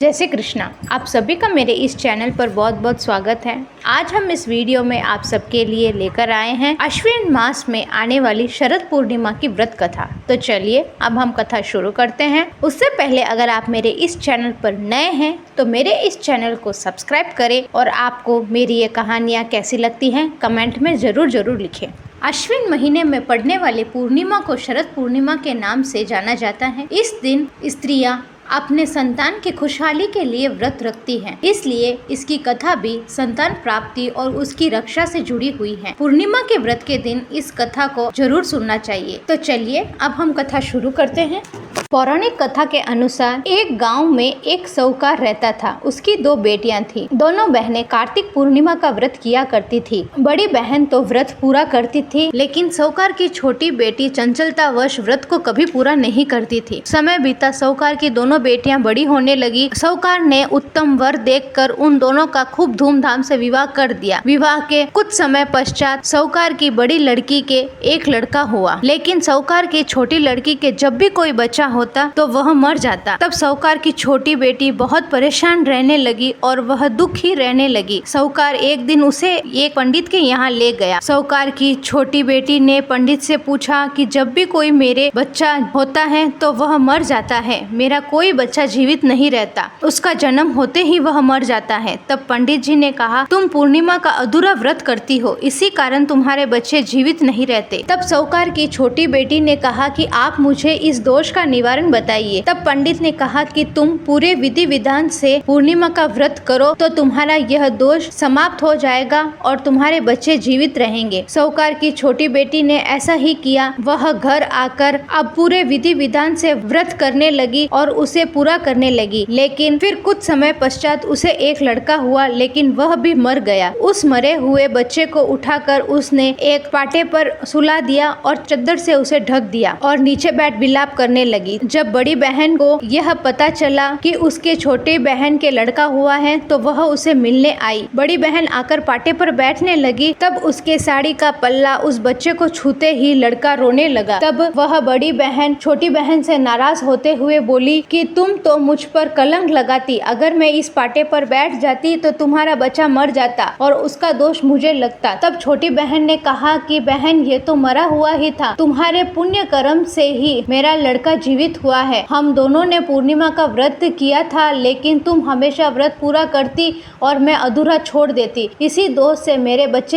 जय श्री कृष्णा। आप सभी का मेरे इस चैनल पर बहुत बहुत स्वागत है। आज हम इस वीडियो में आप सबके लिए लेकर आए हैं अश्विन मास में आने वाली शरद पूर्णिमा की व्रत कथा। तो चलिए अब हम कथा शुरू करते हैं। उससे पहले अगर आप मेरे इस चैनल पर नए हैं तो मेरे इस चैनल को सब्सक्राइब करें और आपको मेरी ये कहानियाँ कैसी लगती हैं कमेंट में ज़रूर लिखें। अश्विन महीने में पड़ने वाली पूर्णिमा को शरद पूर्णिमा के नाम से जाना जाता है। इस दिन स्त्रियां अपने संतान की खुशहाली के लिए व्रत रखती हैं, इसलिए इसकी कथा भी संतान प्राप्ति और उसकी रक्षा से जुड़ी हुई है। पूर्णिमा के व्रत के दिन इस कथा को जरूर सुनना चाहिए। तो चलिए अब हम कथा शुरू करते हैं। पौराणिक कथा के अनुसार एक गांव में एक साहूकार रहता था। उसकी दो बेटियां थीं। दोनों बहनें कार्तिक पूर्णिमा का व्रत किया करती थी। बड़ी बहन तो व्रत पूरा करती थी, लेकिन साहूकार की छोटी बेटी चंचलतावश व्रत को कभी पूरा नहीं करती थी। समय बीता, साहूकार की दोनों बेटियां बड़ी होने लगी। साहूकार ने उत्तम वर देखकर उन दोनों का खूब धूमधाम से विवाह कर दिया। विवाह के कुछ समय पश्चात साहूकार की बड़ी लड़की के एक लड़का हुआ, लेकिन साहूकार की छोटी लड़की के जब भी कोई बच्चा होता तो वह मर जाता। तब साहूकार की छोटी बेटी बहुत परेशान रहने लगी और वह दुखी रहने लगी। साहूकार एक दिन उसे एक पंडित के यहाँ ले गया। साहूकार की छोटी बेटी ने पंडित से पूछा कि जब भी कोई मेरे बच्चा होता है तो वह मर जाता है, मेरा कोई बच्चा जीवित नहीं रहता, उसका जन्म होते ही वह मर जाता है। तब पंडित जी ने कहा, तुम पूर्णिमा का अधूरा व्रत करती हो, इसी कारण तुम्हारे बच्चे जीवित नहीं रहते। तब साहूकार की छोटी बेटी ने कहा कि आप मुझे इस दोष का निवारण बताइए। तब पंडित ने कहा कि तुम पूरे विधि विधान से पूर्णिमा का व्रत करो तो तुम्हारा यह दोष समाप्त हो जाएगा और तुम्हारे बच्चे जीवित रहेंगे। साहूकार की छोटी बेटी ने ऐसा ही किया। वह घर आकर अब पूरे विधि विधान से व्रत करने लगी और उसे पूरा करने लगी। लेकिन फिर कुछ समय पश्चात उसे एक लड़का हुआ, लेकिन वह भी मर गया। उस मरे हुए बच्चे को उठाकर उसने एक पाटे पर सुला दिया और चद्दर से उसे ढक दिया और नीचे बैठ विलाप करने लगी। जब बड़ी बहन को यह पता चला कि उसके छोटे बहन के लड़का हुआ है तो वह उसे मिलने आई। बड़ी बहन आकर पाटे पर बैठने लगी। तब उसके साड़ी का पल्ला उस बच्चे को छूते ही लड़का रोने लगा। तब वह बड़ी बहन छोटी बहन से नाराज होते हुए बोली कि तुम तो मुझ पर कलंक लगाती, अगर मैं इस पाटे पर बैठ जाती तो तुम्हारा बच्चा मर जाता और उसका दोष मुझे लगता। तब छोटी बहन ने कहा कि बहन, ये तो मरा हुआ ही था, तुम्हारे पुण्य कर्म से ही मेरा लड़का जीवित हुआ है। हम दोनों ने पूर्णिमा का व्रत किया था, लेकिन तुम हमेशा व्रत पूरा करती और मैं अधूरा छोड़ देती। इसी दोष से मेरे बच्चे